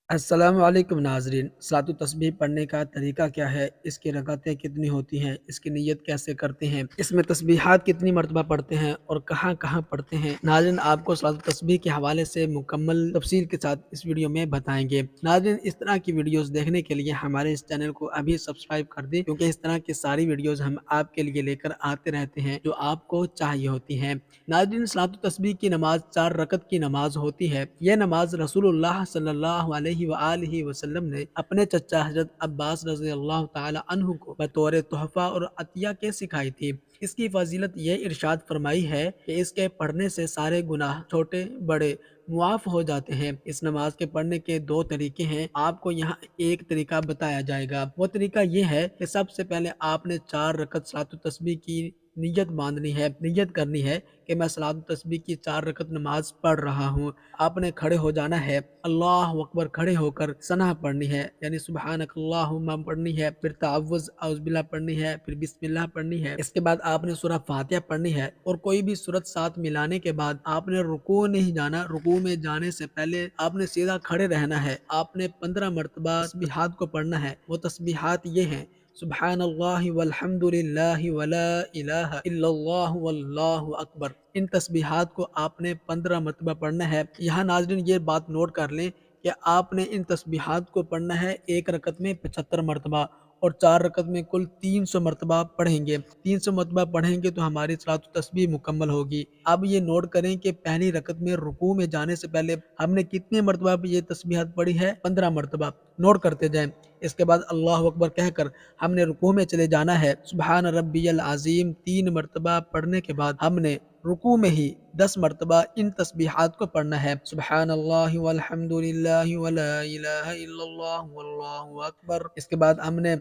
السلام علیکم ناظرین، صلاۃ التسبیح پڑھنے کا طریقہ کیا ہے؟ اس کی رکعتیں کتنی ہوتی ہیں؟ اس کی نیت کیسے کرتے ہیں؟ اس میں تسبیحات کتنی مرتبہ پڑھتے ہیں اور کہاں کہاں پڑھتے ہیں؟ ناظرین آپ کو صلاۃ التسبیح کے حوالے سے مکمل تفصیل کے ساتھ اس ویڈیو میں بتائیں گے۔ ناظرین اس طرح کی ویڈیوز دیکھنے کے لیے ہمارے اس چینل کو ابھی سبسکرائب کر دیں، کیونکہ اس طرح کی ساری ویڈیوز ہم آپ کے لیے لے کر آتے رہتے ہیں جو آپ کو چاہیے ہوتی ہیں۔ ناظرین صلاۃ التسبیح کی نماز 4 رکعت کی نماز ہوتی ہے۔ یہ نماز رسول اللہ صلی اللہ علیہ وآلہ وسلم نے اپنے چچا حضرت عباس رضی اللہ تعالی عنہ کو بطور تحفہ اور عطیہ کے سکھائی تھی۔ اس کی فضیلت یہ ارشاد فرمائی ہے کہ اس کے پڑھنے سے سارے گناہ چھوٹے بڑے معاف ہو جاتے ہیں۔ اس نماز کے پڑھنے کے 2 طریقے ہیں، آپ کو یہاں ایک طریقہ بتایا جائے گا۔ وہ طریقہ یہ ہے کہ سب سے پہلے آپ نے 4 رکعت صلاۃ التسبیح کی نیت باندھنی ہے، نیت کرنی ہے کہ میں صلاۃ التسبیح کی 4 رکعت نماز پڑھ رہا ہوں۔ آپ نے کھڑے ہو جانا ہے، اللہ اکبر کھڑے ہو کر ثنا پڑھنی ہے، یعنی سبحانک اللہم پڑھنی ہے، پھر تعوذ اعوذ باللہ پڑھنی ہے، پھر بسم اللہ پڑھنی ہے۔ اس کے بعد آپ نے سورہ فاتحہ پڑھنی ہے اور کوئی بھی سورت ساتھ ملانے کے بعد آپ نے رکوع نہیں جانا۔ رکوع میں جانے سے پہلے آپ نے سیدھا کھڑے رہنا ہے۔ آپ نے 15 مرتبہ تسبیحات کو پڑھنا ہے۔ وہ تسبیحات یہ ہیں: سبحان اللہ والحمد للہ ولا الہ الا اللہ واللہ اکبر۔ ان تسبیحات کو آپ نے 15 مرتبہ پڑھنا ہے۔ یہاں ناظرین یہ بات نوٹ کر لیں کہ آپ نے ان تسبیحات کو پڑھنا ہے ایک رکعت میں 75 مرتبہ اور 4 رکعت میں کل 300 مرتبہ پڑھیں گے۔ 300 مرتبہ پڑھیں گے تو ہماری صلاۃ التسبیح مکمل ہوگی۔ اب یہ نوٹ کریں کہ پہلی رکعت میں رکوع میں جانے سے پہلے ہم نے کتنے مرتبہ یہ تسبیحات پڑھی ہے؟ 15 مرتبہ۔ نوٹ کرتے جائیں۔ اس کے بعد اللہ اکبر کہہ کر ہم نے رکوع میں چلے جانا ہے۔ سبحان ربی العظیم 3 مرتبہ پڑھنے کے بعد ہم نے رکوع میں ہی 10 مرتبہ ان تسبیحات کو پڑھنا ہے: سبحان اللہ والحمد للہ ولا الہ الا اللہ واللہ اکبر۔ اس کے بعد ہم نے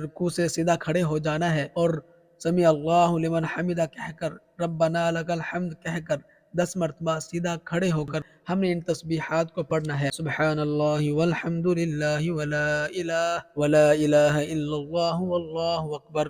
رکوع سے سیدھا کھڑے ہو جانا ہے اور سمیع اللہ لمن حمدہ کہہ کر ربنا لک الحمد کہہ کر 10 مرتبہ سیدھا کھڑے ہو کر ہم نے ان تسبیحات کو پڑھنا ہے: سبحان اللہ والحمد للہ ولا الہ الا اللہ واللہ اکبر۔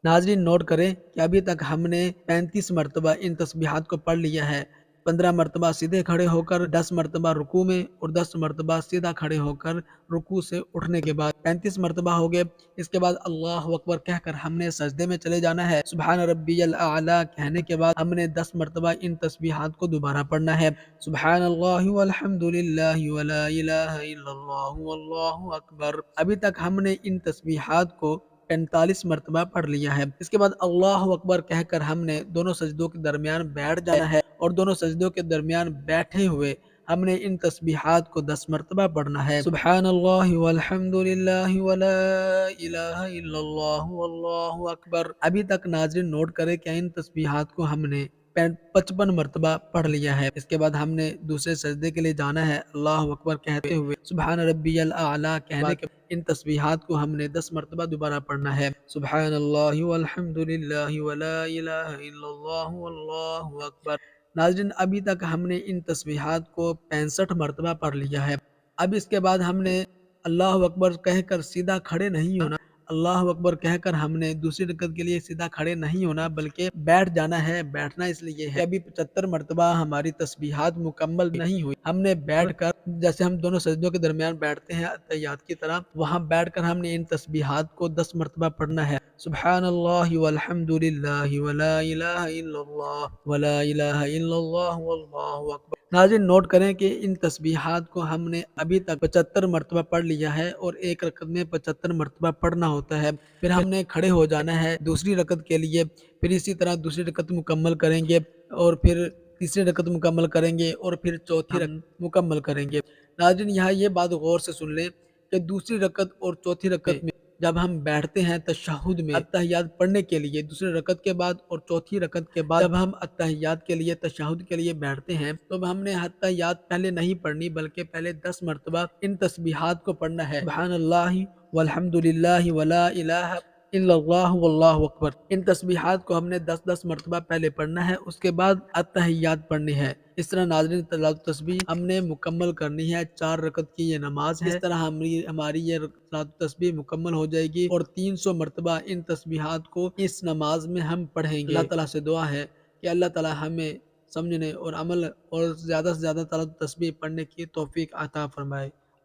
ناظرین نوٹ کریں کہ ابھی تک ہم نے 35 مرتبہ ان تسبیحات کو پڑھ لیا ہے۔ 15 مرتبہ سیدھے کھڑے ہو کر، 10 مرتبہ رکوع میں اور 10 مرتبہ سیدھا کھڑے ہو کر رکوع سے اٹھنے کے بعد 35 مرتبہ ہو گئے۔ اس کے بعد اللہ اکبر کہہ کر ہم نے سجدے میں چلے جانا ہے۔ سبحان ربی الاعلیٰ کہنے کے بعد ہم نے 10 مرتبہ ان تسبیحات کو دوبارہ پڑھنا ہے: سبحان اللہ والحمد للہ ولا الہ الا اللہ واللہ اکبر۔ ابھی تک ہم نے ان تسبیحات کو 45 مرتبہ پڑھ لیا ہے۔ اس کے بعد اللہ اکبر کہہ کر ہم نے دونوں سجدوں کے درمیان بیٹھ جانا ہے اور دونوں سجدوں کے درمیان بیٹھے ہوئے ہم نے ان تسبیحات کو 10 مرتبہ پڑھنا ہے: سبحان اللہ والحمد للہ ولا الہ الا اللہ واللہ اکبر۔ ابھی تک ناظرین نوٹ کرے کہ ان تسبیحات کو ہم نے 55 مرتبہ پڑھ لیا ہے۔ اس کے بعد ہم نے دوسرے سجدے کے لیے جانا ہے۔ اللہ اکبر کہتے ہوئے سبحان ربی الاعلیٰ کہنے کے بعد ان تسبیحات کو ہم نے 10 مرتبہ دوبارہ پڑھنا ہے: سبحان اللہ والحمد للہ ولا الہ الا اللہ واللہ اکبر۔ ناظرین ابھی تک ہم نے ان تسبیحات کو 65 مرتبہ پڑھ لیا ہے۔ اب اس کے بعد ہم نے اللہ اکبر کہہ کر سیدھا کھڑے نہیں ہونا۔ اللہ اکبر کہہ کر ہم نے دوسری رکعت کے لیے سیدھا کھڑے نہیں ہونا بلکہ بیٹھ جانا ہے۔ بیٹھنا اس لیے ہے کہ ابھی 75 مرتبہ ہماری تسبیحات مکمل نہیں ہوئی۔ ہم نے بیٹھ کر، جیسے ہم دونوں سجدوں کے درمیان بیٹھتے ہیں اتحیات کی طرح، وہاں بیٹھ کر ہم نے ان تسبیحات کو 10 مرتبہ پڑھنا ہے: سبحان اللہ والحمد للہ ولا الہ الا اللہ ولا الہ الا اللہ واللہ اکبر۔ ناظرین نوٹ کریں کہ ان تسبیحات کو ہم نے ابھی تک 75 مرتبہ پڑھ لیا ہے اور ایک رکعت میں 75 مرتبہ پڑھنا ہوتا ہے۔ پھر ہم نے کھڑے ہو جانا ہے دوسری رکعت کے لیے، پھر اسی طرح دوسری رکعت مکمل کریں گے اور پھر تیسری رکعت مکمل کریں گے اور پھر چوتھی رکعت مکمل کریں گے۔ ناظرین یہاں یہ بات غور سے سن لیں کہ دوسری رکعت اور چوتھی رکعت میں جب ہم بیٹھتے ہیں تشہد میں اتحیات پڑھنے کے لیے، دوسری رکعت کے بعد اور چوتھی رکعت کے بعد جب ہم اتحیات کے لیے تشہد کے لیے بیٹھتے ہیں تو ہم نے اتحیات پہلے نہیں پڑھنی بلکہ پہلے 10 مرتبہ ان تسبیحات کو پڑھنا ہے: سبحان اللہ والحمد للہ ولا الہ الا اللہ واللہ اکبر۔ ان تسبیحات کو ہم نے 10 مرتبہ پہلے پڑھنا ہے، اس کے بعد اتحیات پڑھنی ہے۔ اس طرح ناظرین صلاۃ التسبیح ہم نے مکمل کرنی ہے۔ 4 رکعت کی یہ نماز ہے۔ اس طرح ہماری یہ صلاۃ التسبیح مکمل ہو جائے گی اور 300 مرتبہ ان تسبیحات کو اس نماز میں ہم پڑھیں گے۔ اللہ تعالیٰ سے دعا ہے کہ اللہ تعالیٰ ہمیں سمجھنے اور عمل اور زیادہ سے زیادہ صلاۃ التسبیح پڑھنے کی توفیق عطا فرمائے۔